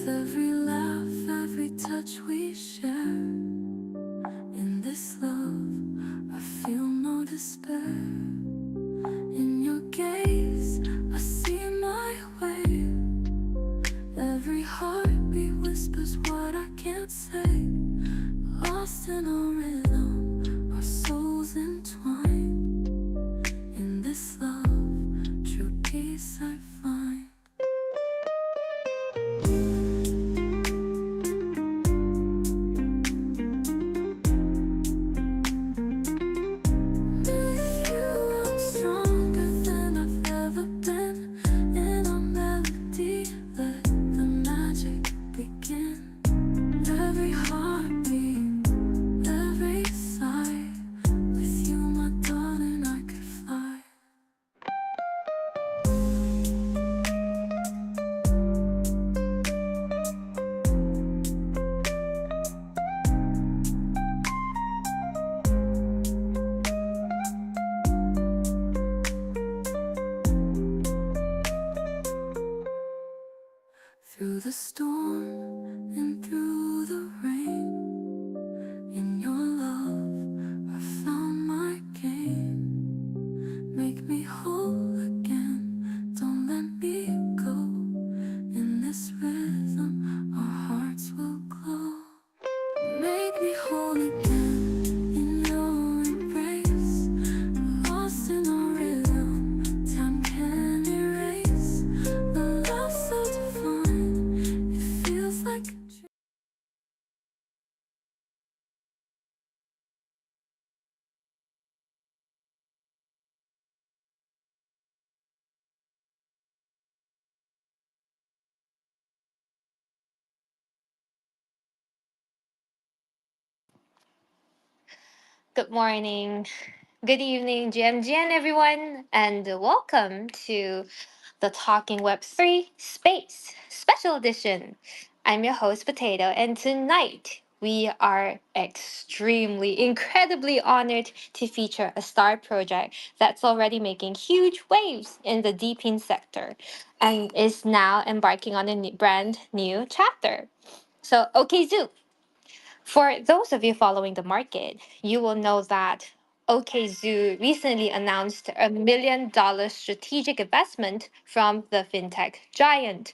With every laugh, every touch we share, in this love, I feel no despair. In your gaze, I see my way. Every heartbeat whispers what I can't say. Lost in our rhythm, our souls entwined. In this love, true peace I find. With you, I'm stronger than I've ever been. In our melody, let the magic begin. Every heartbeat, every sigh. With you, my darling, I could fly. Through the storm and through the rain, in your love I found my gain. Make me whole again, don't let me go. In this rhythm our hearts will glow. Make me whole again in your embrace. Lost in our rhythm, time can erase. The love so divine, it feels like a dream. Good morning, good evening, GMGN everyone, and welcome to the Talking Web3 Space Special Edition. I'm your host, Potato, and tonight we are incredibly honored to feature a star project that's already making huge waves in the deepin sector and is now embarking on a brand new chapter. So, OKZOO. For those of you following the market, you will know that OKZOO recently announced $1 million strategic investment from the fintech giant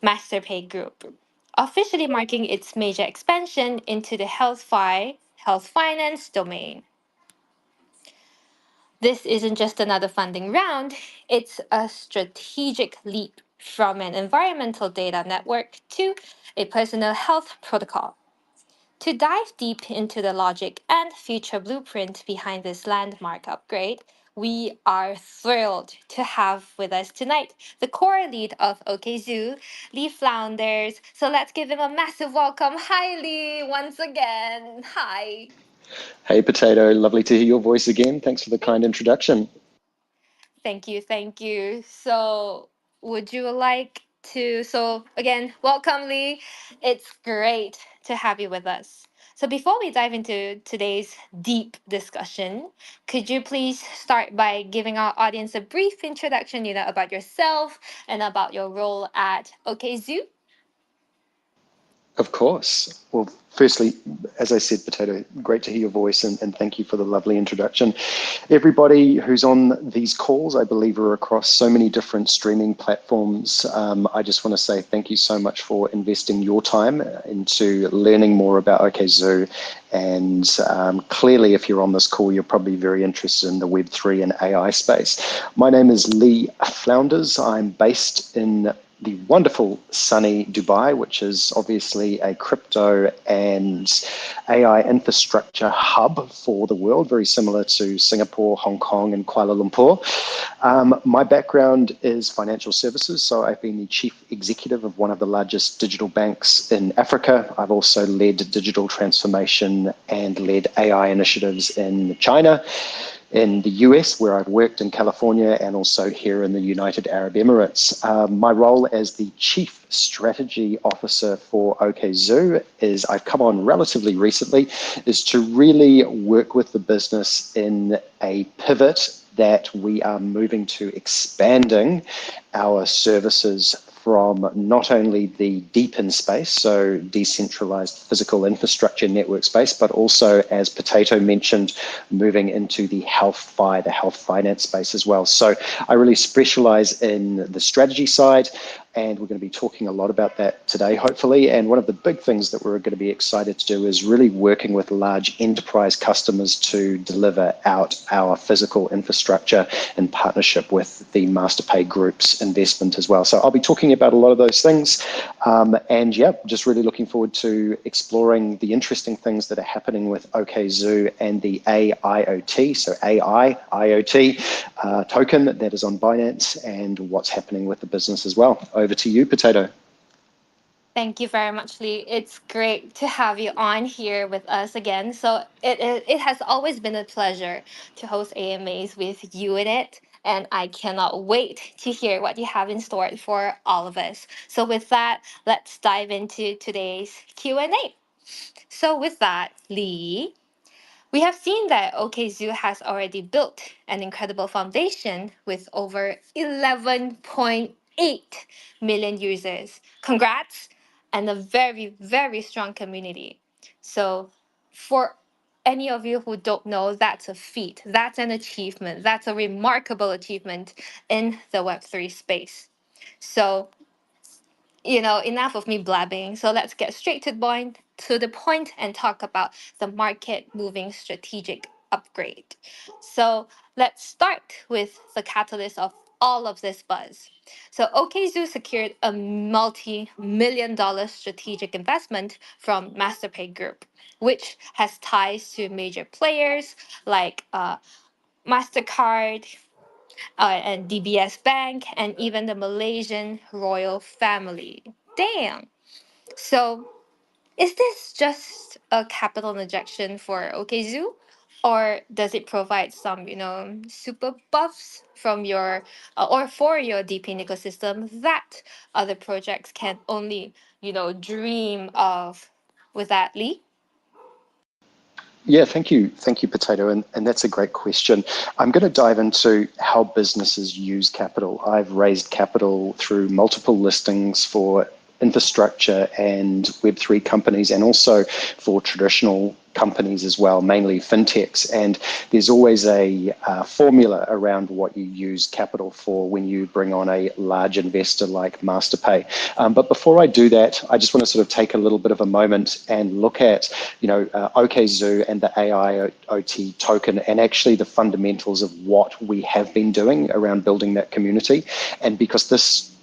Masterpay Group, officially marking its major expansion into the HealthFi health finance domain. This isn't just another funding round, it's a strategic leap from an environmental data network to a personal health protocol. To dive deep into the logic and future blueprint behind this landmark upgrade, we are thrilled to have with us tonight the core lead of OKZoo, Lee Flounders. So let's give him a massive welcome. Hi, Lee, once again. Hi. Hey, Potato. Lovely to hear your voice again. Thanks for the kind introduction. Thank you, thank you. So, would you like to? So, again, welcome, Lee. It's great to have you with us. So, before we dive into today's deep discussion, could you please start by giving our audience a brief introduction, about yourself and about your role at OKZoo? Of course. Well, firstly, as I said, Potato, great to hear your voice and thank you for the lovely introduction. Everybody who's on these calls, I believe, are across so many different streaming platforms. I just want to say thank you so much for investing your time into learning more about OKZoo. And clearly, if you're on this call, you're probably very interested in the Web3 and AI space. My name is Lee Flounders. I'm based in the wonderful sunny Dubai, which is obviously a crypto and AI infrastructure hub for the world, very similar to Singapore, Hong Kong, and Kuala Lumpur. My background is financial services, so I've been the chief executive of one of the largest digital banks in Africa. I've also led digital transformation and led AI initiatives in China, in the US, where I've worked in California, and also here in the United Arab Emirates. My role as the Chief Strategy Officer for OKZoo is, I've come on relatively recently, is to really work with the business in a pivot that we are moving to expanding our services from not only the deep-in space, so decentralized physical infrastructure network space, but also, as Potato mentioned, moving into the HealthFi, the health finance space as well. So I really specialize in the strategy side, and we're going to be talking a lot about that today, hopefully. And one of the big things that we're going to be excited to do is really working with large enterprise customers to deliver out our physical infrastructure in partnership with the Masterpay Group's investment as well. So I'll be talking about a lot of those things. And yeah, just really looking forward to exploring the interesting things that are happening with OKZOO and the AIoT, so AI, IoT token that is on Binance, and what's happening with the business as well. Over to you, Potato. Thank you very much, Lee. It's great to have you on here with us again. So it has always been a pleasure to host AMAs with you in it, and I cannot wait to hear what you have in store for all of us. So with that, let's dive into today's Q&A. So with that, Lee, we have seen that OKZoo has already built an incredible foundation with over 11.8 million users. Congrats! And a very, very strong community. So, for any of you who don't know, that's a feat, that's an achievement, that's a remarkable achievement in the Web3 space. So, enough of me blabbing. So let's get straight to the point and talk about the market moving strategic upgrade. So let's start with the catalyst of all of this buzz. So OKZoo secured a multi-million dollar strategic investment from Masterpay Group, which has ties to major players like MasterCard, and DBS Bank, and even the Malaysian royal family. Damn. So, is this just a capital injection for OKZoo? Or does it provide some, super buffs from your or for your DeepIn ecosystem that other projects can only, dream of? With that, Lee? Yeah, thank you, Potato, and that's a great question. I'm going to dive into how businesses use capital. I've raised capital through multiple listings for infrastructure and Web3 companies, and also for traditional companies as well, mainly fintechs. And there's always a formula around what you use capital for when you bring on a large investor like Masterpay. But before I do that, I just want to sort of take a little bit of a moment and look at, OKZoo and the AIoT token, and actually the fundamentals of what we have been doing around building that community. And because this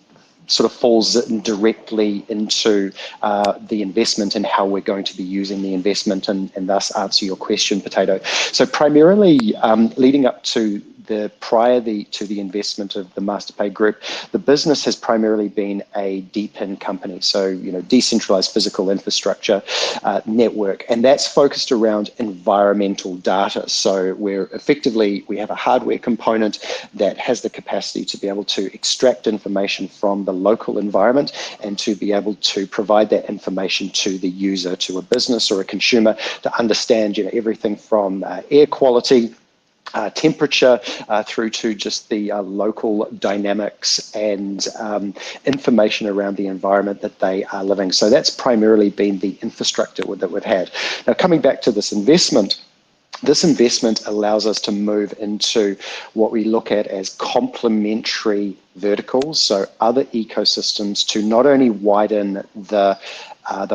sort of falls directly into the investment and how we're going to be using the investment, and thus answer your question, Potato. So primarily leading up to the investment of the Masterpay Group, the business has primarily been a DeepIn company, so decentralized physical infrastructure network, and that's focused around environmental data. So we have a hardware component that has the capacity to be able to extract information from the local environment and to be able to provide that information to the user, to a business or a consumer, to understand everything from air quality, temperature, through to just the local dynamics and information around the environment that they are living. So that's primarily been the infrastructure that we've had. Now, coming back to this investment allows us to move into what we look at as complementary verticals, so other ecosystems, to not only widen the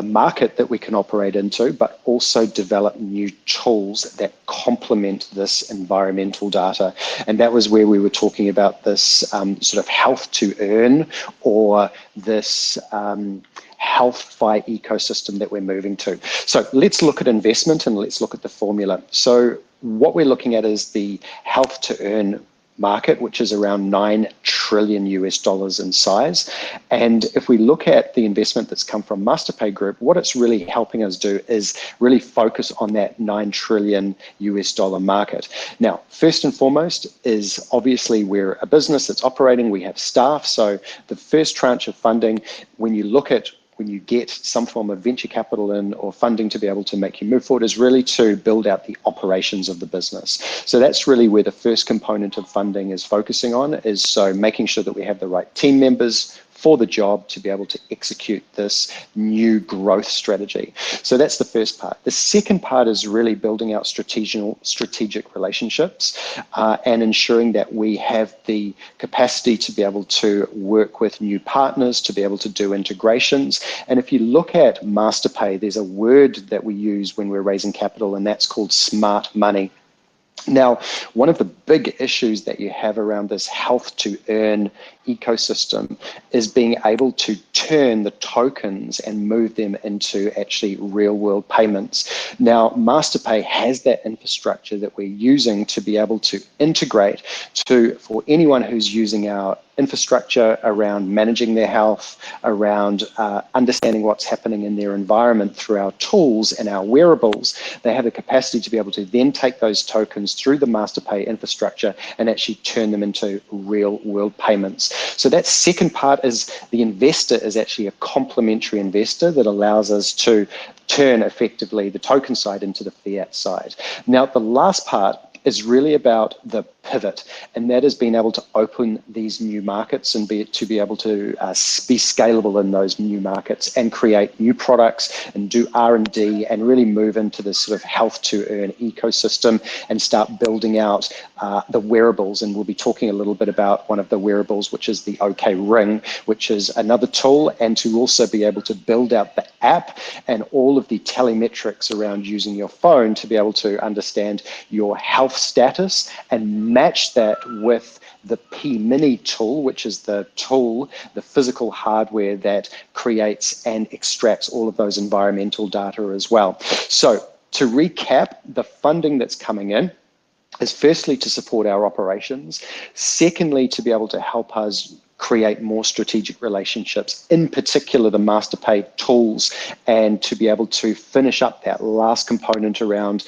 market that we can operate into, but also develop new tools that complement this environmental data. And that was where we were talking about this sort of health to earn, or this HealthFi ecosystem that we're moving to. So let's look at investment and let's look at the formula. So what we're looking at is the health to earn market, which is around $9 trillion in size. And if we look at the investment that's come from Masterpay Group, what it's really helping us do is really focus on that $9 trillion market. Now, first and foremost is obviously we're a business that's operating, we have staff. So the first tranche of funding, when you get some form of venture capital in or funding to be able to make you move forward, is really to build out the operations of the business. So that's really where the first component of funding is focusing on, is so making sure that we have the right team members, for the job to be able to execute this new growth strategy. So that's the first part. The second part is really building out strategic relationships and ensuring that we have the capacity to be able to work with new partners, to be able to do integrations. And if you look at Masterpay, there's a word that we use when we're raising capital, and that's called smart money. Now, one of the big issues that you have around this health to earn ecosystem is being able to turn the tokens and move them into actually real world payments. Now, Masterpay has that infrastructure that we're using to be able to integrate for anyone who's using our infrastructure around managing their health, around understanding what's happening in their environment through our tools and our wearables. They have the capacity to be able to then take those tokens through the Masterpay infrastructure and actually turn them into real world payments. So that second part is the investor is actually a complementary investor that allows us to turn effectively the token side into the fiat side. Now, the last part is really about the pivot, and that is being able to open these new markets and be able to be scalable in those new markets and create new products and do R&D and really move into this sort of health to earn ecosystem and start building out the wearables. And we'll be talking a little bit about one of the wearables, which is the OK Ring, which is another tool, and to also be able to build out the app and all of the telemetrics around using your phone to be able to understand your health status and match that with the P Mini tool, which is the tool, the physical hardware that creates and extracts all of those environmental data as well. So to recap, the funding that's coming in is firstly to support our operations, secondly to be able to help us create more strategic relationships, in particular the Masterpay tools, and to be able to finish up that last component around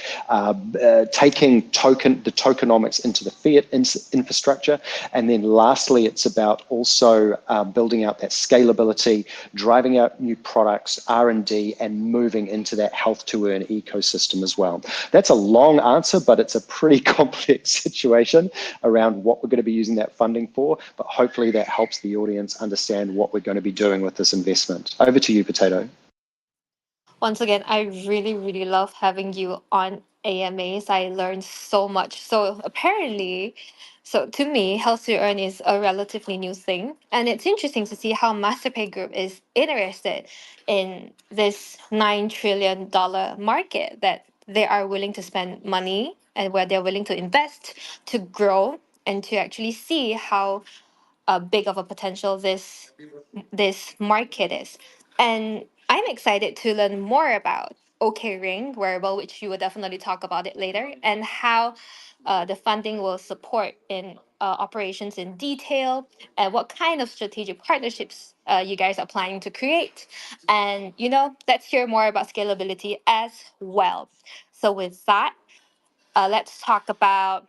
taking the tokenomics into the fiat infrastructure. And then lastly, it's about also building out that scalability, driving out new products, R&D, and moving into that health to earn ecosystem as well. That's a long answer, but it's a pretty complex situation around what we're going to be using that funding for, but hopefully that helps the audience understand what we're going to be doing with this investment. Over to you, Potato. Once again, I really, really love having you on AMAs. I learned so much. So apparently, so to me, Health to Earn is a relatively new thing. And it's interesting to see how Masterpay Group is interested in this $9 trillion market, that they are willing to spend money and where they're willing to invest to grow and to actually see how big of a potential this market is. And I'm excited to learn more about OK Ring wearable, which you will definitely talk about it later, and how the funding will support in operations in detail, and what kind of strategic partnerships you guys are planning to create. And, let's hear more about scalability as well. So with that, let's talk about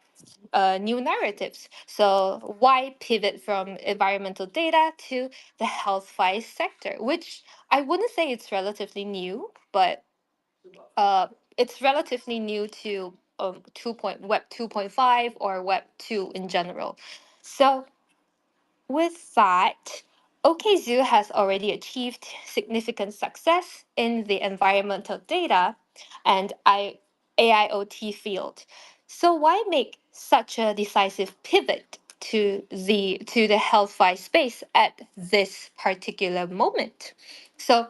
new narratives. So, why pivot from environmental data to the HealthFi sector, which I wouldn't say it's relatively new, but it's relatively new to Web 2.5 or Web 2 in general. So, with that, OKZOO has already achieved significant success in the environmental data and AIoT field. So why make such a decisive pivot to the HealthFi space at this particular moment? So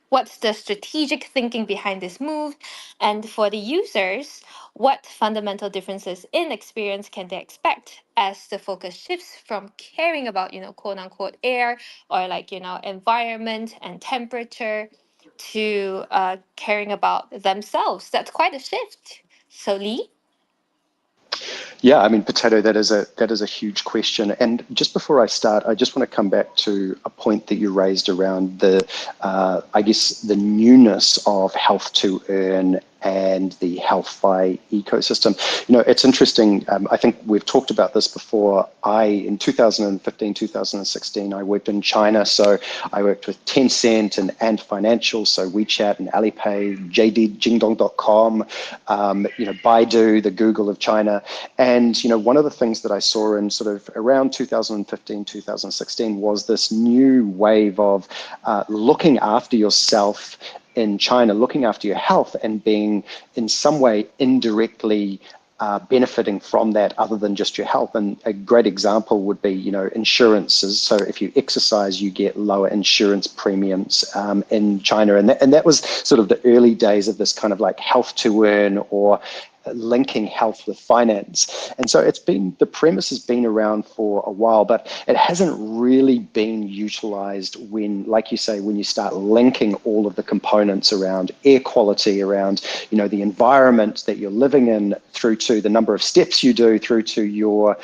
what's the strategic thinking behind this move? And for the users, what fundamental differences in experience can they expect as the focus shifts from caring about, quote unquote, air or environment and temperature to caring about themselves? That's quite a shift. So, Lee? Yeah, I mean, Potato, that is a huge question. And just before I start, I just want to come back to a point that you raised around the, I guess, the newness of health to earn and the HealthFi ecosystem. It's interesting. I think we've talked about this before. In 2015, 2016, I worked in China. So I worked with Tencent and Ant Financial, so WeChat and Alipay, JD, Jingdong.com, Baidu, the Google of China. And, one of the things that I saw in sort of around 2015, 2016 was this new wave of looking after yourself in China, looking after your health and being in some way indirectly benefiting from that other than just your health. And a great example would be, insurances. So if you exercise, you get lower insurance premiums in China. And that was sort of the early days of this kind of like health to earn or linking health with finance. And so the premise has been around for a while, but it hasn't really been utilized when, like you say, when you start linking all of the components around air quality, around, the environment that you're living in, through to the number of steps you do, through to your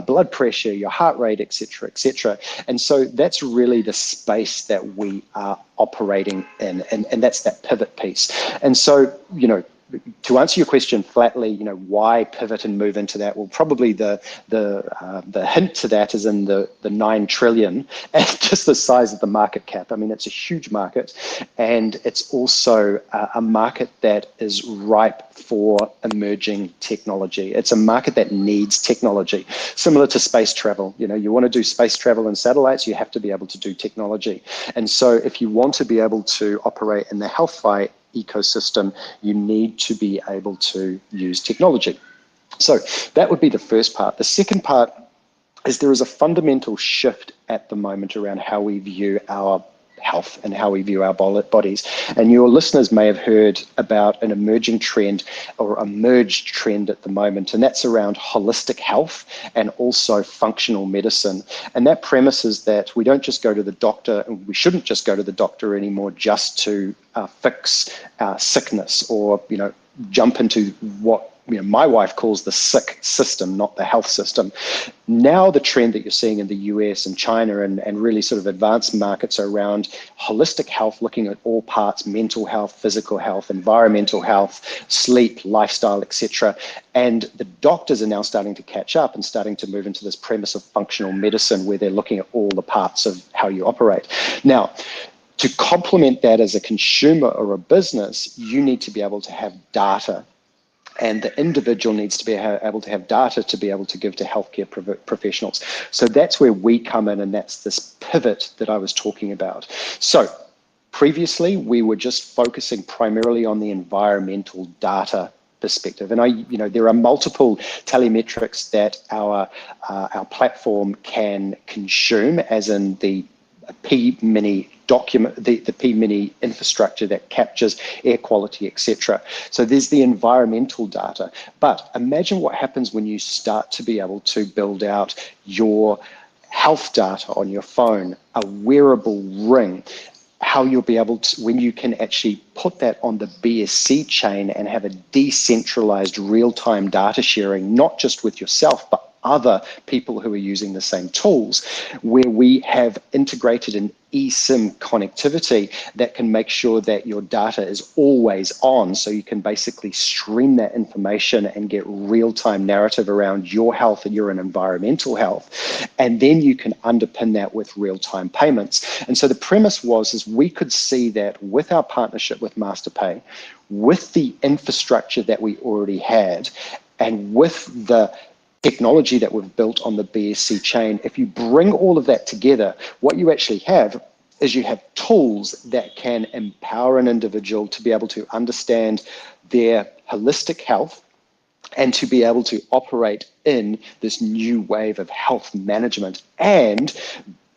blood pressure, your heart rate, et cetera, et cetera. And so that's really the space that we are operating in. And that's that pivot piece. And so, to answer your question flatly, why pivot and move into that? Well, probably the hint to that is in the 9 trillion and just the size of the market cap. I mean, it's a huge market, and it's also a market that is ripe for emerging technology. It's a market that needs technology, similar to space travel. You want to do space travel and satellites, you have to be able to do technology. And so if you want to be able to operate in the HealthFi ecosystem, you need to be able to use technology. So that would be the first part. The second part is there is a fundamental shift at the moment around how we view our health and how we view our bodies. And your listeners may have heard about an emerging trend or a merged trend at the moment, and that's around holistic health and also functional medicine. And that premise is that we don't just go to the doctor, and we shouldn't just go to the doctor anymore just to fix sickness or, jump into what my wife calls the sick system, not the health system. Now the trend that you're seeing in the US and China and really sort of advanced markets are around holistic health, looking at all parts: mental health, physical health, environmental health, sleep, lifestyle, etc. And the doctors are now starting to catch up and starting to move into this premise of functional medicine, where they're looking at all the parts of how you operate. Now, to complement that as a consumer or a business, you need to be able to have data. And the individual needs to be able to have data to be able to give to healthcare professionals. So that's where we come in, and that's this pivot that I was talking about. So previously, we were just focusing primarily on the environmental data perspective. And there are multiple telemetrics that our platform can consume, as in the P-mini document, the P-mini infrastructure that captures air quality, etc. So there's the environmental data. But imagine what happens when you start to be able to build out your health data on your phone, a wearable ring, how you'll be able to, when you can actually put that on the BSC chain and have a decentralized real-time data sharing, not just with yourself, but other people who are using the same tools, where we have integrated an eSIM connectivity that can make sure that your data is always on, so you can basically stream that information and get real-time narrative around your health and your environmental health. And then you can underpin that with real-time payments. And so the premise is we could see that with our partnership with Masterpay, with the infrastructure that we already had, and with the technology that we've built on the BSC chain, if you bring all of that together, what you actually have is you have tools that can empower an individual to be able to understand their holistic health and to be able to operate in this new wave of health management and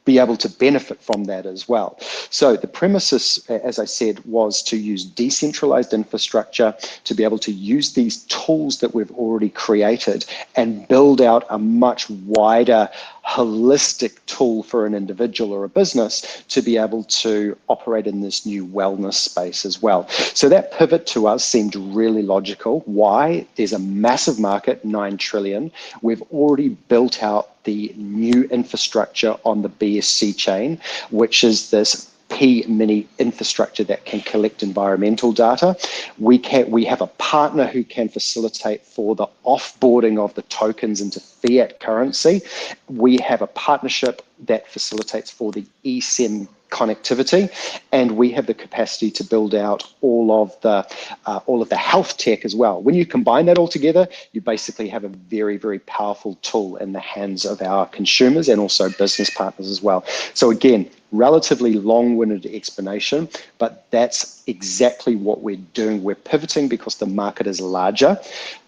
be able to benefit from that as well. So the premises, as I said, was to use decentralized infrastructure, to be able to use these tools that we've already created and build out a much wider holistic tool for an individual or a business to be able to operate in this new wellness space as well. So that pivot to us seemed really logical. Why? There's a massive market, 9 trillion. We've already built out the new infrastructure on the BSC chain, which is this P-mini infrastructure that can collect environmental data. We have a partner who can facilitate for the offboarding of the tokens into fiat currency. We have a partnership that facilitates for the eSIM connectivity, and we have the capacity to build out all of the health tech as well. When you combine that all together, you basically have a very, very powerful tool in the hands of our consumers and also business partners as well. So again, relatively long-winded explanation, but that's exactly what we're doing. We're pivoting because the market is larger,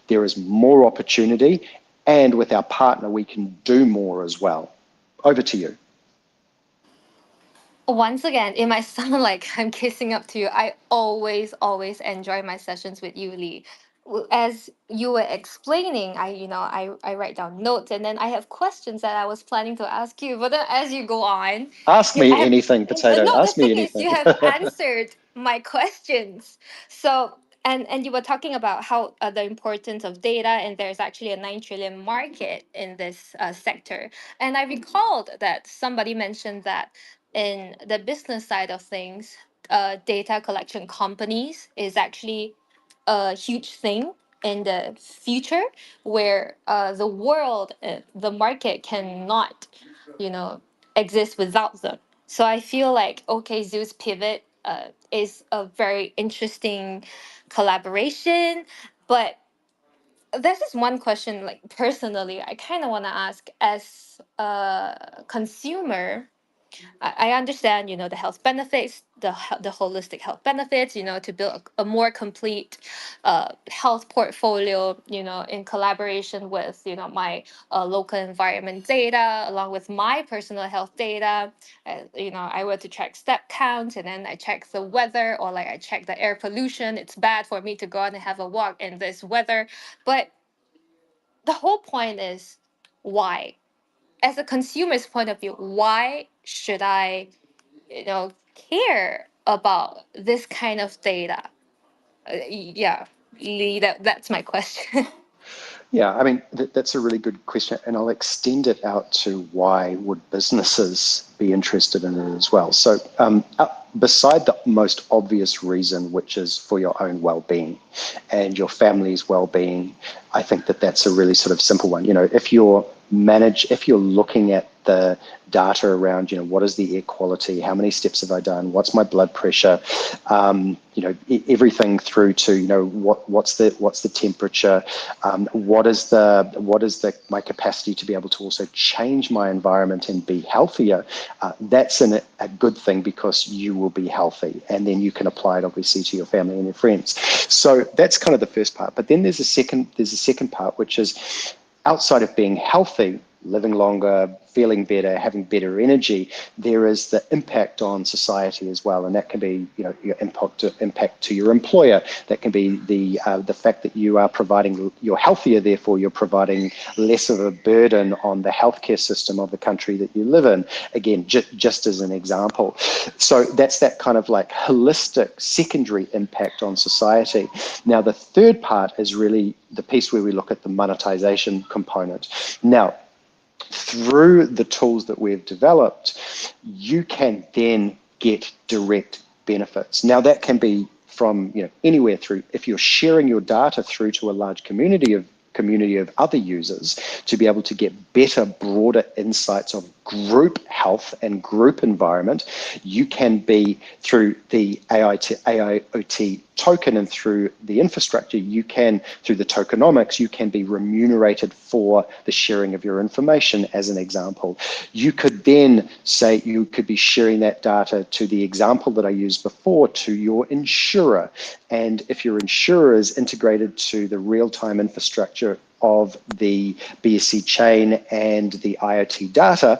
there is more opportunity, and with our partner, we can do more as well. Over to you. Once again, it might sound like I'm kissing up to you. I always enjoy my sessions with you, Lee. As you were explaining, I write down notes, and then I have questions that I was planning to ask you. But then as you go on, Ask you me have anything, Potato. no. The Ask me thing is, you anything. have answered my questions. So and you were talking about how the importance of data, and there's actually a 9 trillion market in this sector. And I recalled that somebody mentioned that in the business side of things, data collection companies is actually a huge thing in the future, where the market cannot, you know, exist without them. So I feel like OKZoo's pivot is a very interesting collaboration. But there's this one question, like personally, I kind of want to ask as a consumer. I understand, the health benefits, the holistic health benefits, to build a more complete health portfolio, in collaboration with, my local environment data, along with my personal health data. I were to track step count, and then I check the weather, or like I check the air pollution. It's bad for me to go out and have a walk in this weather. But the whole point is, why? As a consumer's point of view, why should I, care about this kind of data? Yeah, Lee, that's my question. Yeah, I mean, that's a really good question, and I'll extend it out to why would businesses be interested in it as well. So beside the most obvious reason, which is for your own well-being and your family's well-being, I think that that's a really sort of simple one. If you're looking at the data around, what is the air quality, how many steps have I done, what's my blood pressure, everything through to, what's the temperature, what is my capacity to be able to also change my environment and be healthier. That's a good thing, because you will be healthy, and then you can apply it obviously to your family and your friends. So that's kind of the first part. But then there's a second part, which is outside of being healthy, living longer, feeling better, having better energy, there is the impact on society as well, and that can be, your impact to your employer. That can be the fact that you are you're healthier, therefore you're providing less of a burden on the healthcare system of the country that you live in. Again, just as an example. So that's that kind of like holistic secondary impact on society. Now, the third part is really the piece where we look at the monetization component. Now, through the tools that we've developed, you can then get direct benefits. Now, that can be from anywhere through, if you're sharing your data through to a large community of other users, to be able to get better, broader insights of group health and group environment. You can be through the AIoT token and through the infrastructure, through the tokenomics, you can be remunerated for the sharing of your information, as an example. You could then say you could be sharing that data, to the example that I used before, to your insurer. And if your insurer is integrated to the real-time infrastructure of the BSC chain and the IoT data,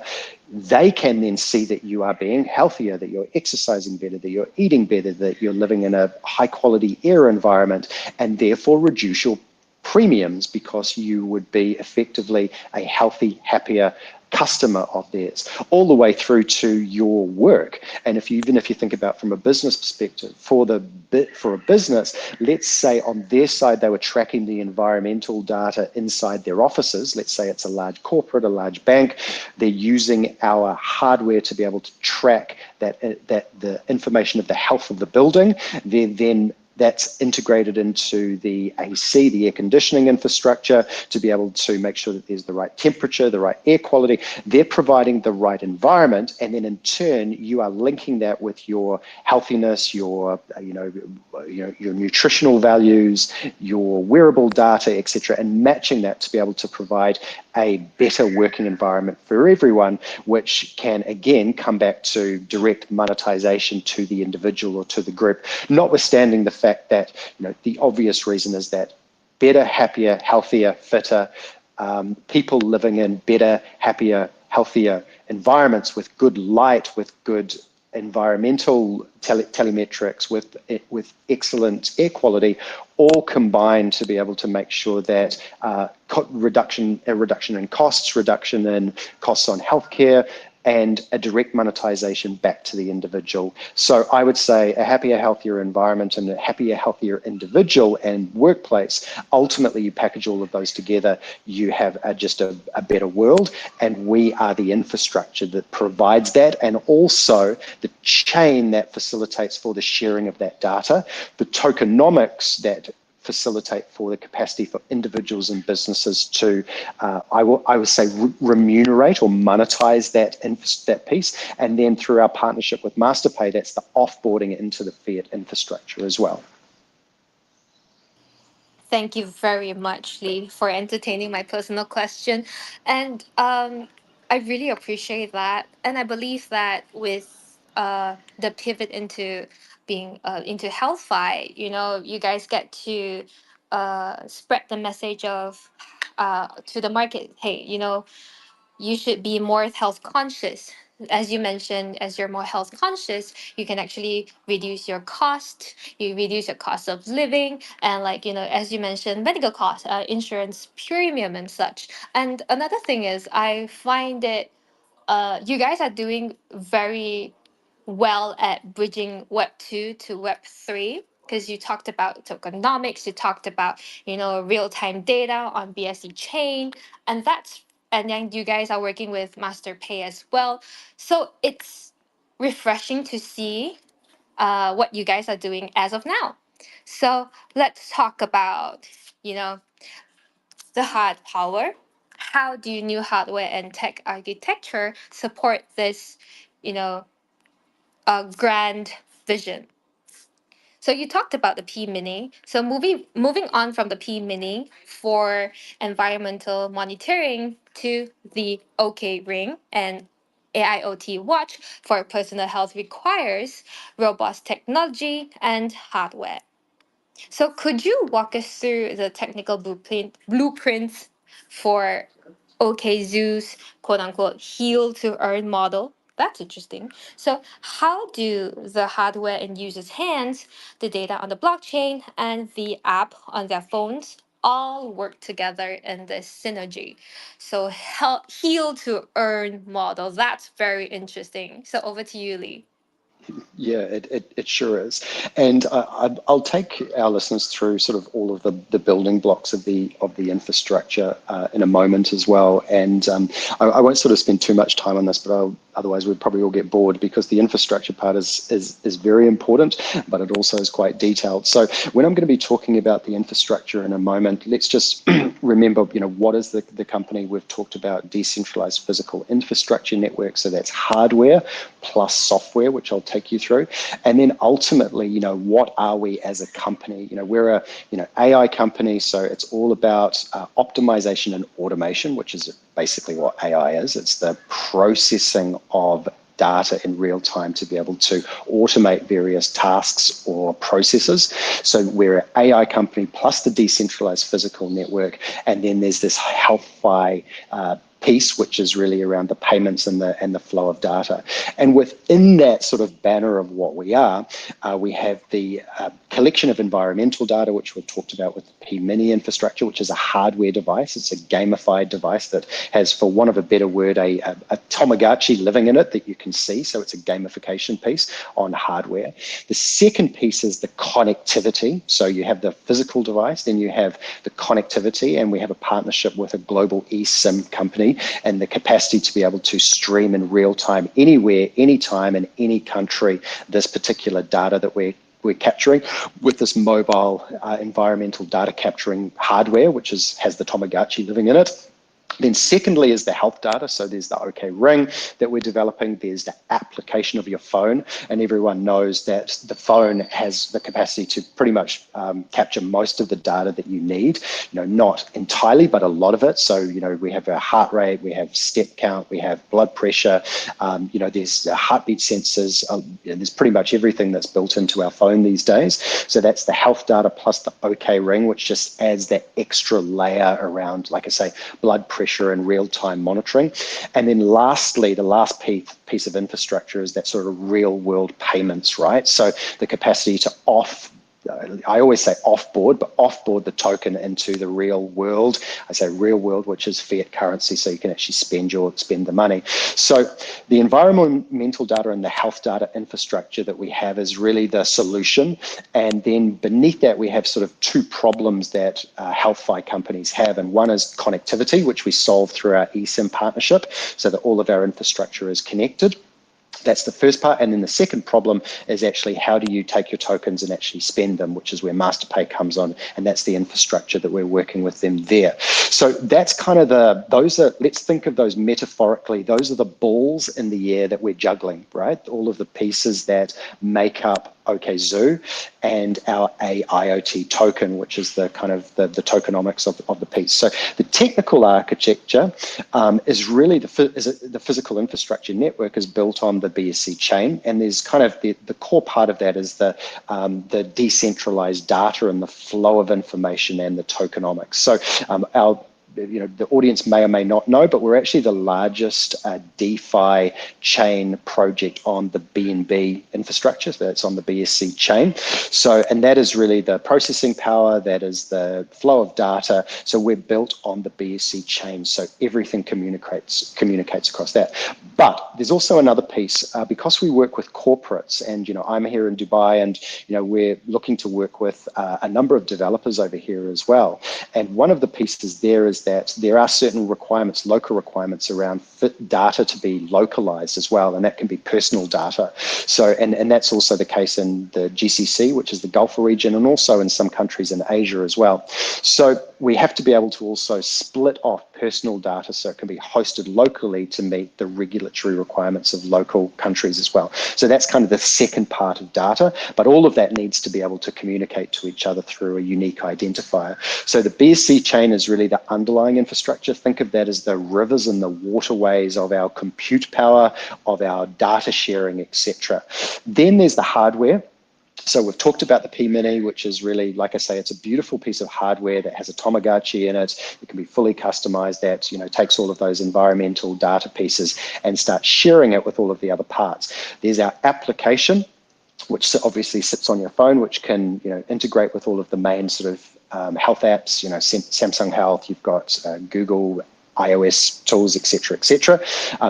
they can then see that you are being healthier, that you're exercising better, that you're eating better, that you're living in a high quality air environment, and therefore reduce your premiums, because you would be effectively a healthy, happier customer of theirs, all the way through to your work. And even if you think about from a business perspective, for a business, let's say on their side they were tracking the environmental data inside their offices. Let's say it's a large corporate, a large bank. They're using our hardware to be able to track that the information of the health of the building. That's integrated into the AC, the air conditioning infrastructure, to be able to make sure that there's the right temperature, the right air quality. They're providing the right environment, and then in turn, you are linking that with your healthiness, your nutritional values, your wearable data, etc., and matching that to be able to provide a better working environment for everyone, which can again come back to direct monetization to the individual or to the group, notwithstanding the fact that the obvious reason is that better, happier, healthier, fitter people living in better, happier, healthier environments with good light, with good environmental telemetrics, with excellent air quality, all combine to be able to make sure that reduction in costs, reduction in costs on healthcare, and a direct monetization back to the individual. So I would say a happier, healthier environment and a happier, healthier individual and workplace, ultimately you package all of those together, you have just a better world, and we are the infrastructure that provides that, and also the chain that facilitates for the sharing of that data, the tokenomics that facilitate for the capacity for individuals and businesses to, I would say, remunerate or monetize that piece. And then through our partnership with Masterpay, that's the offboarding into the fiat infrastructure as well. Thank you very much, Lee, for entertaining my personal question. And I really appreciate that. And I believe that with the pivot into being into HealthFi, you guys get to spread the message of to the market, hey, you should be more health conscious. As you mentioned, as you're more health conscious, you can actually reduce your cost. You reduce your cost of living, and as you mentioned, medical costs, insurance premium, and such. And another thing is, I find it, you guys are doing very well at bridging Web 2 to Web 3, because you talked about tokenomics, you talked about real-time data on BSC chain, and then you guys are working with Masterpay as well. So it's refreshing to see what you guys are doing as of now. So let's talk about the hard power. How do new hardware and tech architecture support this, you know, grand vision? So you talked about the P Mini. So moving on from the P Mini for environmental monitoring to the OK Ring and AIoT watch for personal health requires robust technology and hardware. So could you walk us through the technical blueprints for OKZOO's quote unquote heal to earn model? That's interesting. So how do the hardware in users' hands, the data on the blockchain, and the app on their phones all work together in this synergy? So heal to earn model. That's very interesting. So over to you, Lee. Yeah, it sure is. And I'll take our listeners through sort of all of the building blocks of the infrastructure in a moment as well. And I won't sort of spend too much time on this, but otherwise we'd probably all get bored, because the infrastructure part is very important, but it also is quite detailed. So when I'm going to be talking about the infrastructure in a moment, let's just remember, what is the company? We've talked about decentralized physical infrastructure network. So that's hardware plus software, which I'll take you through. And then ultimately, what are we as a company? We're a AI company, so it's all about optimization and automation, which is basically what AI is. It's the processing of data in real time to be able to automate various tasks or processes. So we're an AI company plus the decentralized physical network, and then there's this HealthFi piece, which is really around the payments and the flow of data. And within that sort of banner of what we are, We have the collection of environmental data, which we've talked about with the P-Mini infrastructure, which is a hardware device. It's a gamified device that has, for want of a better word, a Tamagotchi living in it that you can see. So it's a gamification piece on hardware. The second piece is the connectivity. So you have the physical device, then you have the connectivity, and we have a partnership with a global eSIM company and the capacity to be able to stream in real time, anywhere, anytime, in any country, this particular data that we're capturing with this mobile environmental data capturing hardware, which has the Tamagotchi living in it. Then secondly is the health data. So there's the OK Ring that we're developing. There's the application of your phone. And everyone knows that the phone has the capacity to pretty much capture most of the data that you need. Not entirely, but a lot of it. So, we have our heart rate, we have step count, we have blood pressure, there's heartbeat sensors. There's pretty much everything that's built into our phone these days. So that's the health data plus the OK Ring, which just adds that extra layer around, like I say, blood pressure and real-time monitoring. And then lastly, the last piece of infrastructure is that sort of real-world payments, right? So the capacity to I always say offboard, but offboard the token into the real world. I say real world, which is fiat currency, so you can actually spend the money. So the environmental data and the health data infrastructure that we have is really the solution. And then beneath that, we have sort of two problems that HealthFi companies have. And one is connectivity, which we solve through our eSIM partnership, so that all of our infrastructure is connected. That's the first part. And then the second problem is actually how do you take your tokens and actually spend them, which is where Masterpay comes on. And that's the infrastructure that we're working with them there. So that's kind of let's think of those metaphorically. Those are the balls in the air that we're juggling, right? All of the pieces that make up OKZOO and our AIoT token, which is the kind of the tokenomics of the piece. So the technical architecture is really the physical infrastructure network is built on the BSC chain, and there's kind of the core part of that is the decentralized data and the flow of information and the tokenomics. So the audience may or may not know, but we're actually the largest DeFi chain project on the BNB infrastructure. So that's on the BSC chain. So, and that is really the processing power, that is the flow of data. So we're built on the BSC chain. So everything communicates across that. But there's also another piece, because we work with corporates, and I'm here in Dubai, and we're looking to work with a number of developers over here as well. And one of the pieces there is that there are certain requirements, local requirements around data to be localized as well, and that can be personal data. So, and that's also the case in the GCC, which is the Gulf region, and also in some countries in Asia as well. So we have to be able to also split off personal data so it can be hosted locally to meet the regulatory requirements of local countries as well. So that's kind of the second part of data, but all of that needs to be able to communicate to each other through a unique identifier. So the BSC chain is really the underlying infrastructure. Think of that as the rivers and the waterways of our compute power, of our data sharing, etc. Then there's the hardware. So we've talked about the P-Mini, which is really, like I say, it's a beautiful piece of hardware that has a Tamagotchi in it. It can be fully customized, that takes all of those environmental data pieces and starts sharing it with all of the other parts. There's our application, which obviously sits on your phone, which can integrate with all of the main sort of health apps, Samsung Health, you've got Google, iOS tools, etc., etc.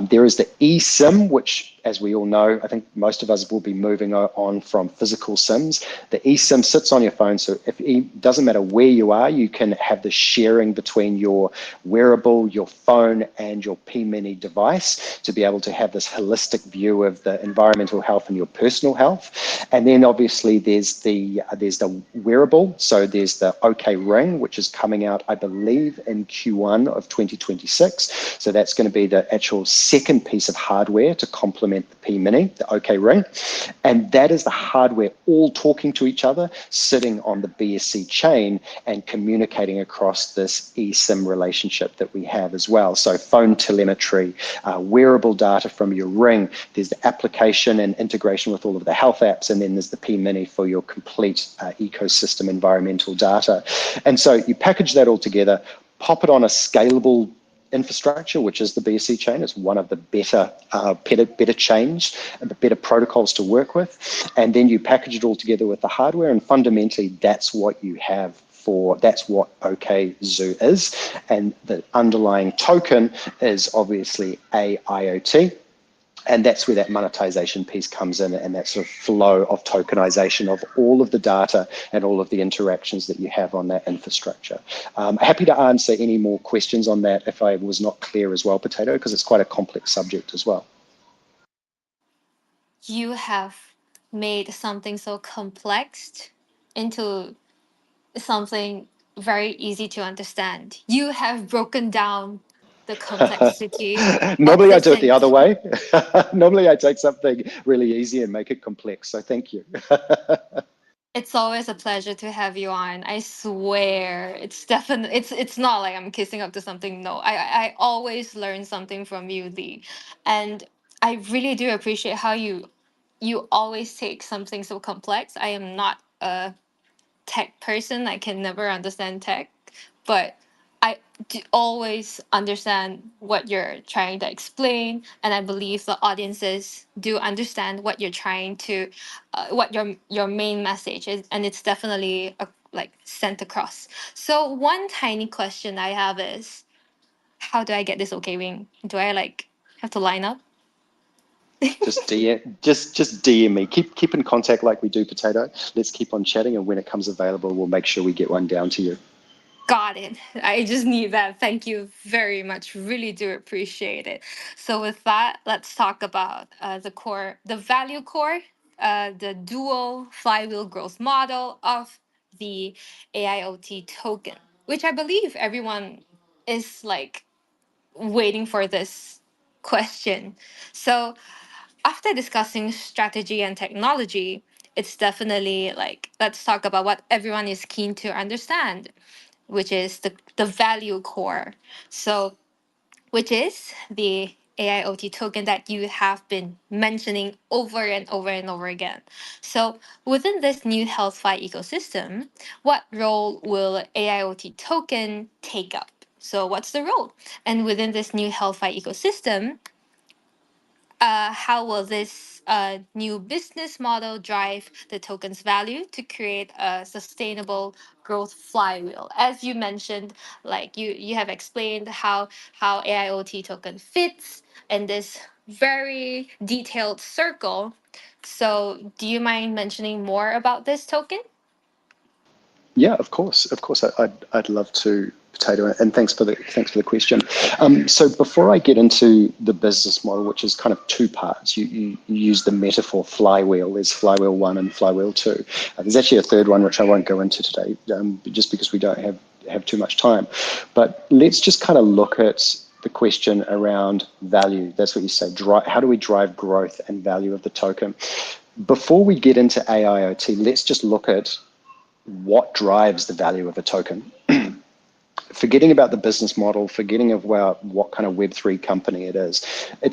There is the eSIM, which, as we all know, I think most of us will be moving on from physical SIMs. The eSIM sits on your phone, so it doesn't matter where you are, you can have the sharing between your wearable, your phone, and your P-Mini device to be able to have this holistic view of the environmental health and your personal health. And then obviously there's the wearable, so there's the OK Ring, which is coming out, I believe, in Q1 of 2026. So that's going to be the actual second piece of hardware to complement the P-Mini, the OK Ring. And that is the hardware all talking to each other, sitting on the BSC chain and communicating across this eSIM relationship that we have as well. So phone telemetry, wearable data from your ring, there's the application and integration with all of the health apps, and then there's the P-Mini for your complete ecosystem environmental data. And so you package that all together, pop it on a scalable infrastructure, which is the BSC chain. It's one of the better chains and the better protocols to work with. And then you package it all together with the hardware, and fundamentally that's what you have. That's what OKZOO is, and the underlying token is obviously AIoT, and that's where that monetization piece comes in, and that sort of flow of tokenization of all of the data and all of the interactions that you have on that infrastructure. Happy to answer any more questions on that if I was not clear as well, Potato, because it's quite a complex subject as well. You have made something so complex into something very easy to understand. You have broken down the complexity of Normally I this. do it the other way. Normally I take something really easy and make it complex. So thank you. It's always a pleasure to have you on. I swear, it's definitely it's not like I'm kissing up to something. No, I always learn something from you, Lee, and I really do appreciate how you always take something so complex. I am not a tech person. I can never understand tech, but I do always understand what you're trying to explain, and I believe the audiences do understand what you're trying to, what your main message is, and it's definitely like sent across. So one tiny question I have is, how do I get this okay wing? Do I like have to line up? Just DM me. Keep in contact like we do, Potato. Let's keep on chatting, and when it comes available, we'll make sure we get one down to you. Got it. I just need that. Thank you very much. Really do appreciate it. So, with that, let's talk about the value core, the dual flywheel growth model of the AIoT token, which I believe everyone is like waiting for this question. So, after discussing strategy and technology, it's definitely like, let's talk about what everyone is keen to understand, which is the value core. So, which is the AIoT token that you have been mentioning over and over and over again. So, within this new HealthFi ecosystem, what role will AIoT token take up? So, what's the role? And within this new HealthFi ecosystem, how will this new business model drive the token's value to create a sustainable growth flywheel? As you mentioned, like you have explained how AIoT token fits in this very detailed circle. So, do you mind mentioning more about this token? Yeah, of course, of course. I'd love to, Potato, and thanks for the question. So before I get into the business model, which is kind of two parts, you use the metaphor flywheel. There's flywheel one and flywheel two. There's actually a third one which I won't go into today, just because we don't have too much time. But let's just kind of look at the question around value. That's what you say. How do we drive growth and value of the token? Before we get into AIoT, let's just look at what drives the value of a token. Forgetting about the business model, forgetting about what kind of Web3 company it is,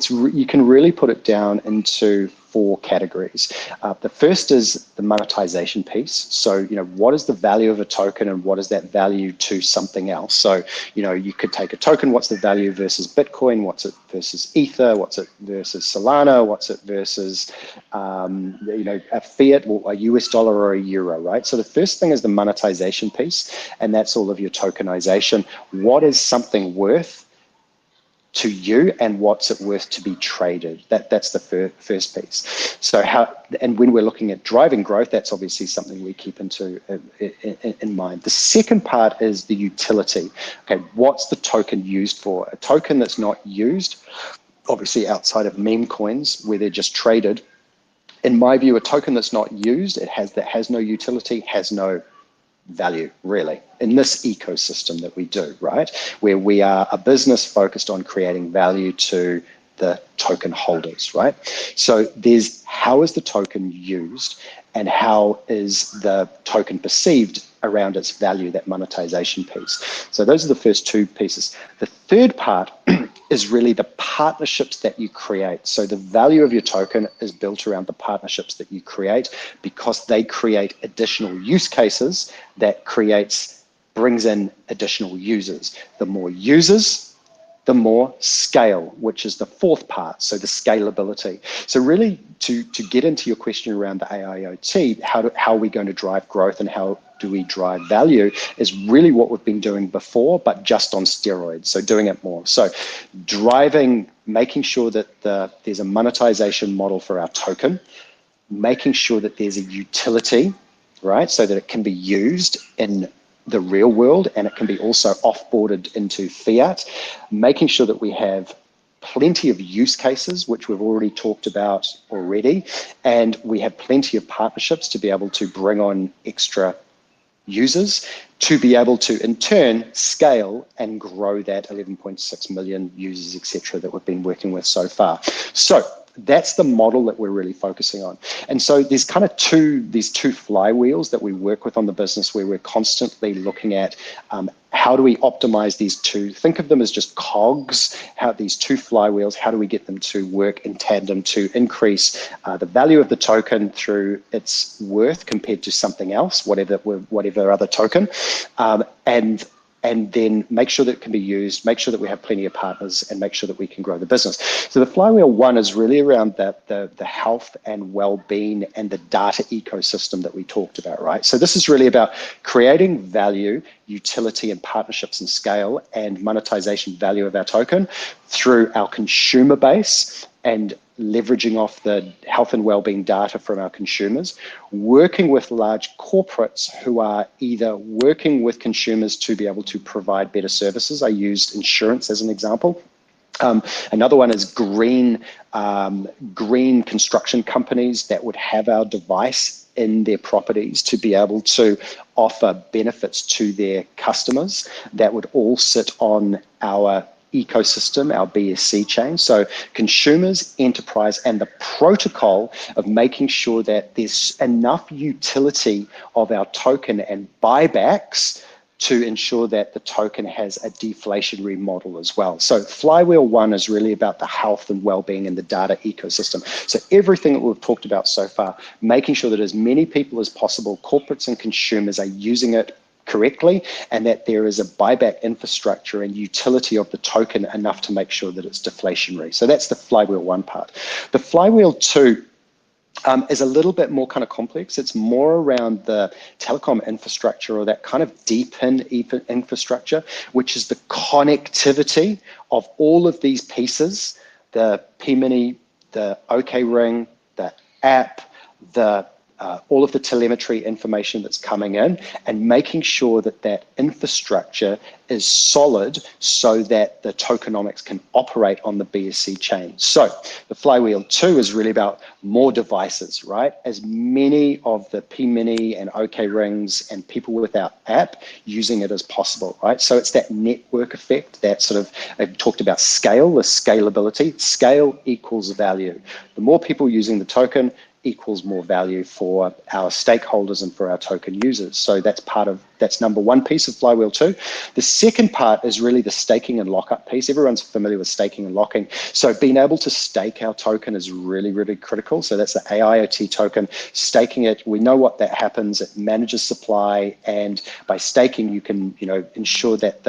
you can really put it down into four categories. The first is the monetization piece. So, what is the value of a token, and what is that value to something else? So, you could take a token, what's the value versus Bitcoin, what's it versus Ether, what's it versus Solana, what's it versus, a fiat or a US dollar or a euro, right? So the first thing is the monetization piece, and that's all of your tokenization. What is something worth to you, and what's it worth to be traded? That's the first piece. So and when we're looking at driving growth, that's obviously something we keep in mind. The second part is the utility. Okay, what's the token used for? A token that's not used, obviously outside of meme coins where they're just traded. In my view, a token that's not used, that has no utility, has no value, really, in this ecosystem that we do, right? Where we are a business focused on creating value to the token holders, right? So there's how is the token used, and how is the token perceived around its value, that monetization piece. So those are the first two pieces. The third part is really the partnerships that you create. So the value of your token is built around the partnerships that you create, because they create additional use cases that brings in additional users. The more users, the more scale, which is the fourth part, so the scalability. So really, to get into your question around the AIoT, how are we going to drive growth and how do we drive value is really what we've been doing before, but just on steroids, so doing it more. So making sure that there's a monetization model for our token, making sure that there's a utility, right, so that it can be used in the real world and it can be also offboarded into fiat, making sure that we have plenty of use cases, which we've already talked about already, and we have plenty of partnerships to be able to bring on extra users to be able to in turn scale and grow that 11.6 million users, etc., that we've been working with so far. So that's the model that we're really focusing on. And so there's kind of these two flywheels that we work with on the business where we're constantly looking at how do we optimize these two? Think of them as just cogs, how these two flywheels, how do we get them to work in tandem to increase the value of the token through its worth compared to something else, whatever other token, and then make sure that it can be used, make sure that we have plenty of partners, and make sure that we can grow the business. So the flywheel one is really around the health and well-being and the data ecosystem that we talked about, right? So this is really about creating value, utility, and partnerships and scale and monetization value of our token through our consumer base and leveraging off the health and well-being data from our consumers, working with large corporates who are either working with consumers to be able to provide better services. I used insurance as an example. Another one is green construction companies that would have our device in their properties to be able to offer benefits to their customers that would all sit on our ecosystem, our BSC chain. So consumers, enterprise, and the protocol of making sure that there's enough utility of our token and buybacks to ensure that the token has a deflationary model as well. So flywheel one is really about the health and well-being and the data ecosystem. So everything that we've talked about so far, making sure that as many people as possible, corporates and consumers, are using it correctly and that there is a buyback infrastructure and utility of the token enough to make sure that it's deflationary. So that's the flywheel one part. The flywheel two is a little bit more kind of complex. It's more around the telecom infrastructure or that kind of deep infrastructure, which is the connectivity of all of these pieces, the P-Mini, the OK Ring, the app, all of the telemetry information that's coming in, and making sure that that infrastructure is solid so that the tokenomics can operate on the BSC chain. So the flywheel two is really about more devices, right? As many of the P-Mini and OK Rings and people with our app using it as possible, right? So it's that network effect, that sort of, I talked about scale, the scalability. Scale equals value. The more people using the token equals more value for our stakeholders and for our token users. So that's number one piece of flywheel two. The second part is really the staking and lockup piece. Everyone's familiar with staking and locking. So being able to stake our token is really, really critical. So that's the AIoT token. Staking it, we know what that happens. It manages supply, and by staking, you can ensure that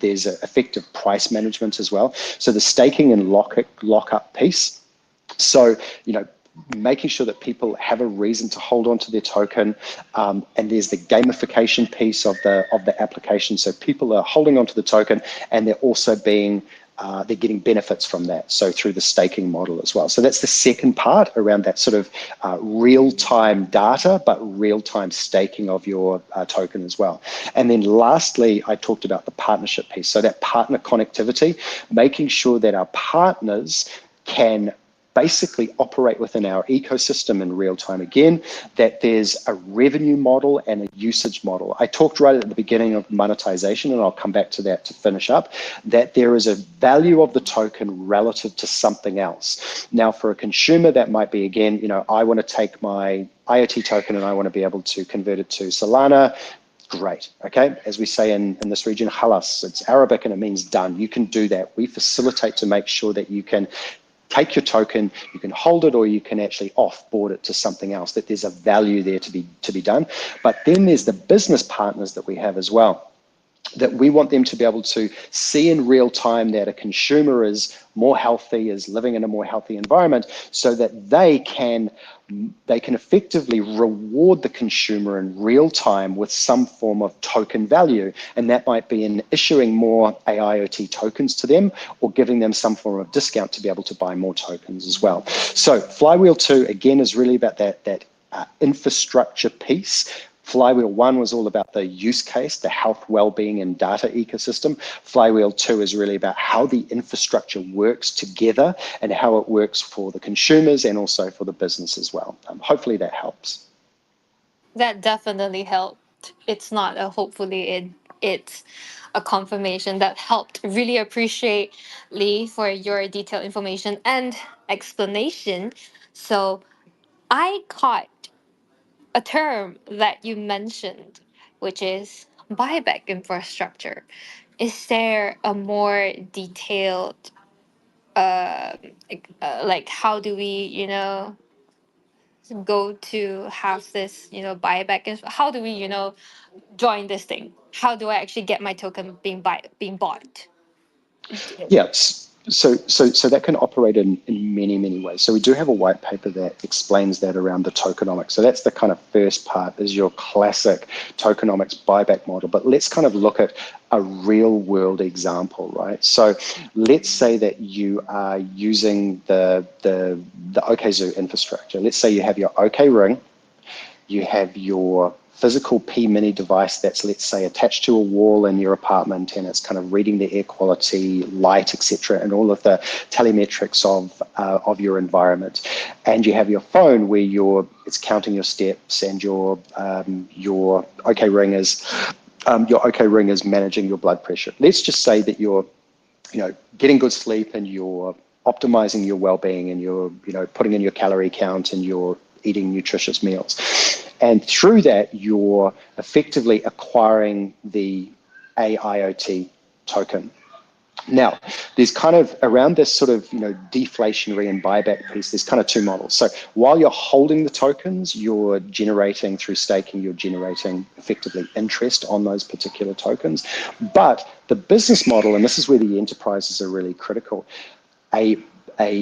there's an effective price management as well. So the staking and lockup piece. So making sure that people have a reason to hold on to their token, and there's the gamification piece of the application. So people are holding on to the token, and they're also they're getting benefits from that. So through the staking model as well. So that's the second part around that sort of real-time data, but real-time staking of your token as well. And then lastly, I talked about the partnership piece. So that partner connectivity, making sure that our partners can basically operate within our ecosystem in real time again, that there's a revenue model and a usage model. I talked right at the beginning of monetization, and I'll come back to that to finish up, that there is a value of the token relative to something else. Now, for a consumer, that might be, again, I want to take my IoT token and I want to be able to convert it to Solana. Great, okay? As we say in this region, halas, it's Arabic and it means done. You can do that. We facilitate to make sure that you can take your token, you can hold it, or you can actually offboard it to something else, that there's a value there to be done. But then there's the business partners that we have as well. that we want them to be able to see in real time that a consumer is more healthy, is living in a more healthy environment, so that they can effectively reward the consumer in real time with some form of token value. And that might be in issuing more AIoT tokens to them or giving them some form of discount to be able to buy more tokens as well. So Flywheel 2, again, is really about that infrastructure piece. Flywheel 1 was all about the use case, the health, well-being, and data ecosystem. Flywheel 2 is really about how the infrastructure works together and how it works for the consumers and also for the business as well. Hopefully that helps. That definitely helped. It's not a hopefully, it's a confirmation that helped. Really appreciate Lee for your detailed information and explanation. So I caught a term that you mentioned, which is buyback infrastructure. Is there a more detailed, like how do we, go to have this, buyback? How do we, join this thing? How do I actually get my token being bought? Yes. So that can operate in many, many ways. So we do have a white paper that explains that around the tokenomics. So that's the kind of first part, is your classic tokenomics buyback model. But let's kind of look at a real world example, right? So let's say that you are using the OKZOO infrastructure. Let's say you have your OK ring, you have your physical P mini device that's, let's say, attached to a wall in your apartment, and it's kind of reading the air quality, light, etc., and all of the telemetrics of your environment. And you have your phone where it's counting your steps, and your OK ring is managing your blood pressure. Let's just say that you're getting good sleep, and you're optimizing your well-being, and you're putting in your calorie count, and you're eating nutritious meals. And through that, you're effectively acquiring the AIoT token. Now, there's kind of around this sort of deflationary and buyback piece, there's kind of two models. So while you're holding the tokens, you're generating through staking, you're generating effectively interest on those particular tokens. But the business model, and this is where the enterprises are really critical, a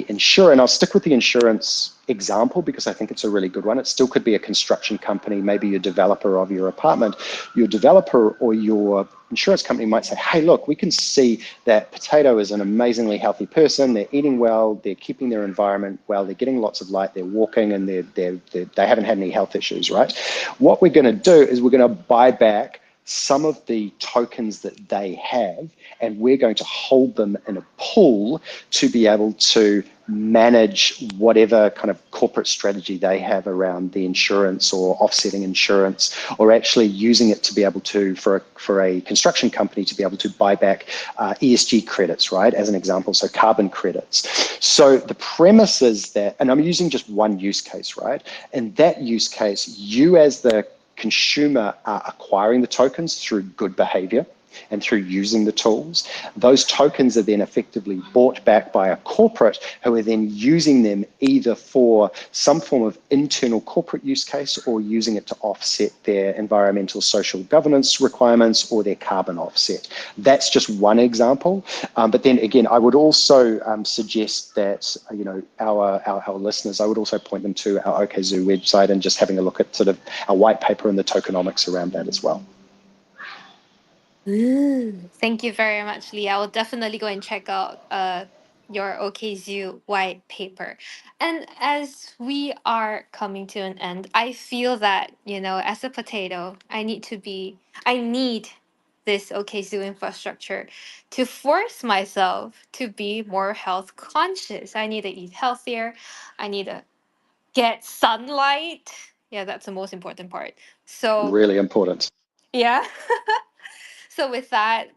insurer, and I'll stick with the insurance example because I think it's a really good one. It still could be a construction company, maybe your developer of your apartment. Your developer or your insurance company might say, hey, look, we can see that Potato is an amazingly healthy person. They're eating well, they're keeping their environment well, they're getting lots of light, they're walking, and they haven't had any health issues, right? What we're going to do is we're going to buy back some of the tokens that they have, and we're going to hold them in a pool to be able to manage whatever kind of corporate strategy they have around the insurance or offsetting insurance, or actually using it to be able to, for a construction company to be able to buy back ESG credits, right, as an example, so carbon credits. So the premise is that, and I'm using just one use case, right? In that use case, you as the consumer are acquiring the tokens through good behavior and through using the tools. Those tokens are then effectively bought back by a corporate who are then using them either for some form of internal corporate use case or using it to offset their environmental social governance requirements or their carbon offset. That's just one example. But then again, I would also suggest that our listeners, I would also point them to our OKZOO website and just having a look at sort of our white paper and the tokenomics around that as well. Ooh, thank you very much, Lee. I will definitely go and check out your OKZoo white paper. And as we are coming to an end, I feel that, as a potato, I need this OKZoo infrastructure to force myself to be more health conscious. I need to eat healthier. I need to get sunlight. Yeah, that's the most important part. So, Really important. yeah. So with that,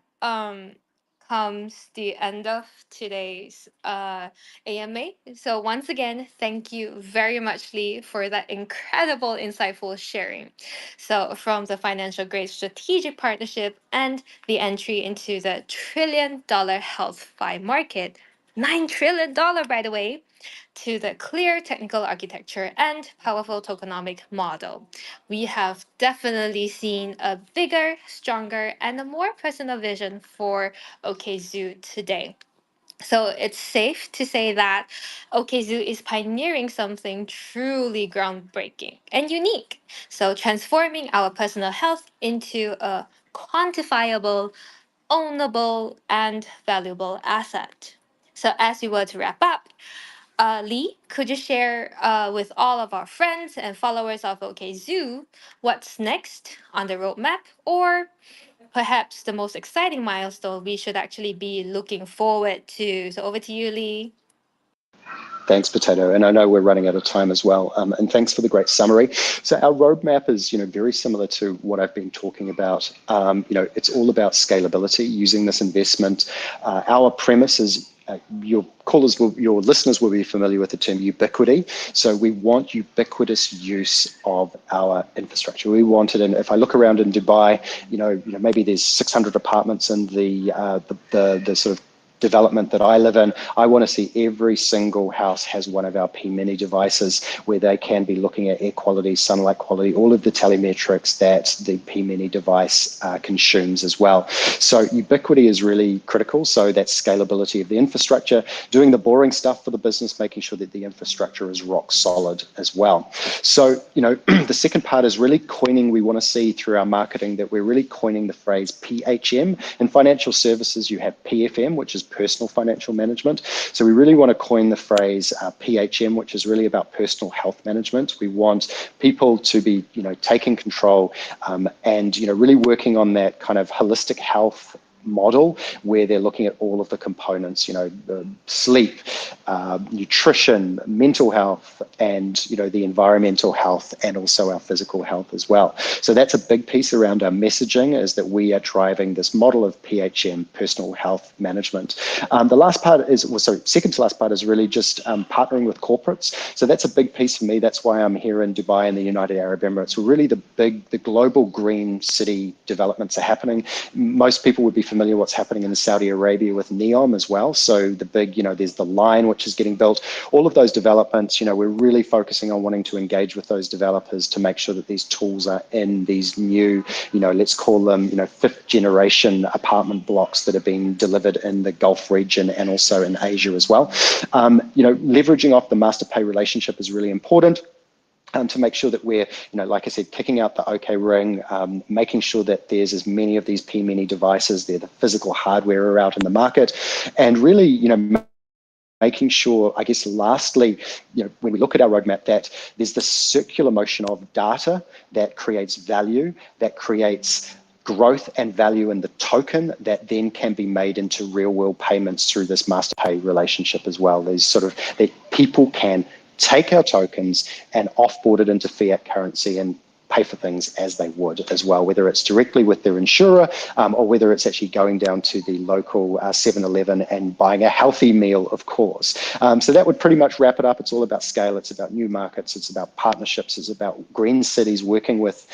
comes the end of today's AMA. So once again, thank you very much, Lee, for that incredible, insightful sharing. So from the financial grade strategic partnership and the entry into the $1 trillion HealthFi market, $9 trillion, by the way, to the clear technical architecture and powerful tokenomic model. We have definitely seen a bigger, stronger, and a more personal vision for OKZoo today. So it's safe to say that OKZoo is pioneering something truly groundbreaking and unique. So transforming our personal health into a quantifiable, ownable, and valuable asset. So as we were to wrap up, Lee, could you share with all of our friends and followers of OKZoo what's next on the roadmap, or perhaps the most exciting milestone we should actually be looking forward to? So over to you, Lee. Thanks, Potato. And I know we're running out of time as well. And thanks for the great summary. So our roadmap is, very similar to what I've been talking about. It's all about scalability using this investment. Our premise is your listeners will be familiar with the term ubiquity. So we want ubiquitous use of our infrastructure. We want it, and if I look around in Dubai, maybe there's 600 apartments in the sort of development that I live in. I want to see every single house has one of our P-Mini devices where they can be looking at air quality, sunlight quality, all of the telemetrics that the P-Mini device consumes as well. So ubiquity is really critical. So that's scalability of the infrastructure, doing the boring stuff for the business, making sure that the infrastructure is rock solid as well. So, the second part is really coining, we want to see through our marketing that we're really coining the phrase PHM. In financial services, you have PFM, which is personal financial management. So we really want to coin the phrase PHM, which is really about personal health management. We want people to be, taking control and, really working on that kind of holistic health model where they're looking at all of the components, sleep, nutrition, mental health, and the environmental health, and also our physical health as well. So that's a big piece around our messaging, is that we are driving this model of PHM, personal health management. The last part is, second to last part is really just partnering with corporates. So that's a big piece for me. That's why I'm here in Dubai in the United Arab Emirates. Really the global green city developments are happening. Most people would be familiar what's happening in Saudi Arabia with NEOM as well. So the big, there's the line which is getting built. All of those developments, we're really focusing on wanting to engage with those developers to make sure that these tools are in these new, let's call them, fifth generation apartment blocks that are being delivered in the Gulf region and also in Asia as well. Leveraging off the master pay relationship is really important. To make sure that we're, like I said, kicking out the OK ring, making sure that there's as many of these P-Mini devices, the physical hardware are out in the market, and really, making sure, I guess, lastly, when we look at our roadmap, that there's this circular motion of data that creates value, that creates growth and value in the token that then can be made into real world payments through this master pay relationship as well. There's sort of that people can take our tokens and offboard it into fiat currency and pay for things as they would as well, whether it's directly with their insurer or whether it's actually going down to the local 7-Eleven and buying a healthy meal, of course. So that would pretty much wrap it up. It's all about scale. It's about new markets. It's about partnerships. It's about green cities working with,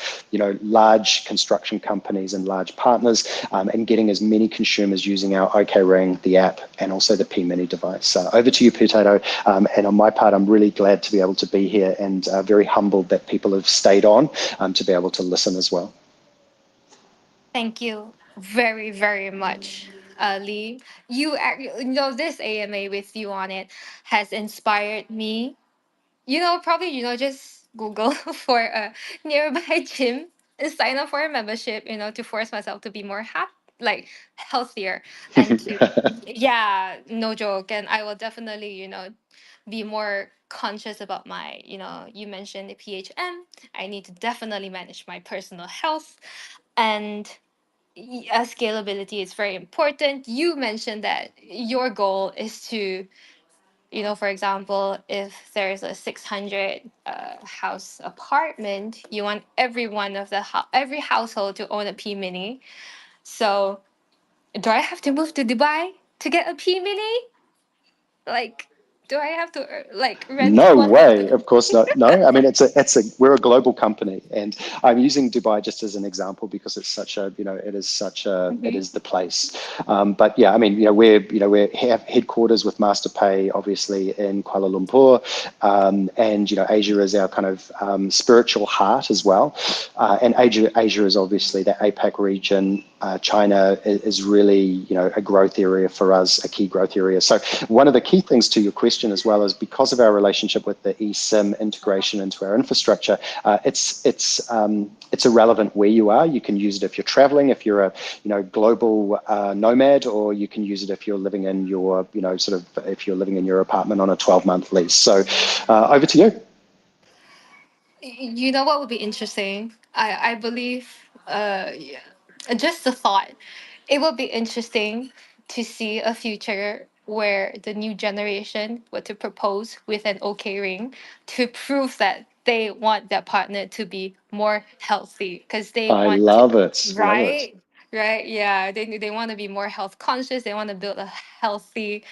large construction companies and large partners and getting as many consumers using our OK Ring, the app, and also the P-Mini device. Over to you, Potato. And on my part, I'm really glad to be able to be here and very humbled that people have stayed on to be able to listen as well. Thank you very, very much, Lee. This AMA with you on it has inspired me. Probably, just Google for a nearby gym and sign up for a membership, to force myself to be more like healthier and to, yeah, no joke. And I will definitely, be more conscious about my, you mentioned the PHM. I need to definitely manage my personal health, and scalability is very important. You mentioned that your goal is to, for example, if there's a 600 house apartment, you want every one of every household to own a P Mini. So, do I have to move to Dubai to get a P Mini? Like, Do I have to like rent No one of way. the? Of course not. No, I mean we're a global company, and I'm using Dubai just as an example because it's such a it Mhm. is the place. But yeah, I mean we have headquarters with Masterpay obviously in Kuala Lumpur, and Asia is our kind of spiritual heart as well, and Asia is obviously the APAC region. China is really a growth area for us, a key growth area. So one of the key things to your question as well is because of our relationship with the eSIM integration into our infrastructure, it's irrelevant where you are. You can use it if you're traveling, if you're a global nomad, or you can use it if you're living in your if you're living in your apartment on a 12-month lease. So over to you. You know what would be interesting? I believe, yeah, just a thought. It would be interesting to see a future where the new generation were to propose with an OK ring to prove that they want their partner to be more healthy because they I want to, love it. Love it. right? Right, yeah. They want to be more health conscious. They want to build a healthy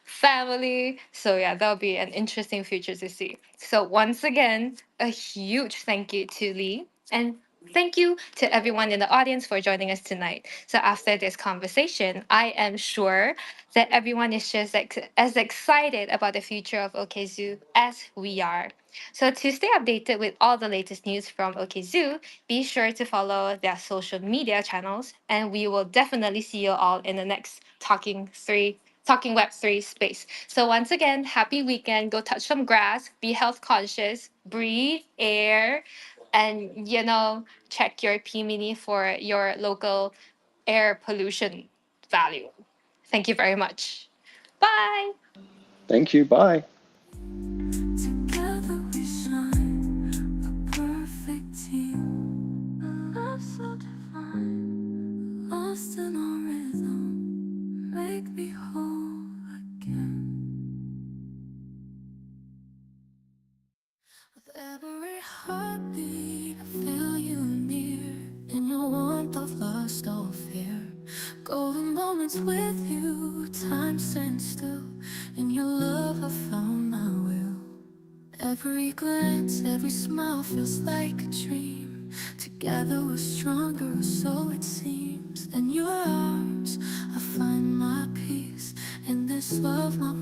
family. So yeah, that'll be an interesting future to see. So once again, a huge thank you to Lee, and thank you to everyone in the audience for joining us tonight. So after this conversation, I am sure that everyone is just as excited about the future of OKZOO as we are. So to stay updated with all the latest news from OKZOO, be sure to follow their social media channels, and we will definitely see you all in the next Talking Web3 space. So once again, happy weekend. Go touch some grass, be health conscious, breathe air, and check your P-mini for your local air pollution value. Thank you very much. Bye. Thank you. Bye. Together we shine, a perfect team. A love so divine, lost in our rhythm. Make me whole again. With every heartbeat, I feel you near. In your warmth of lost all fear. Golden moments with you, time stands still. In your love, I found my will. Every glance, every smile feels like a dream. Together we're stronger, so it seems. In your arms, I find my peace. In this love, my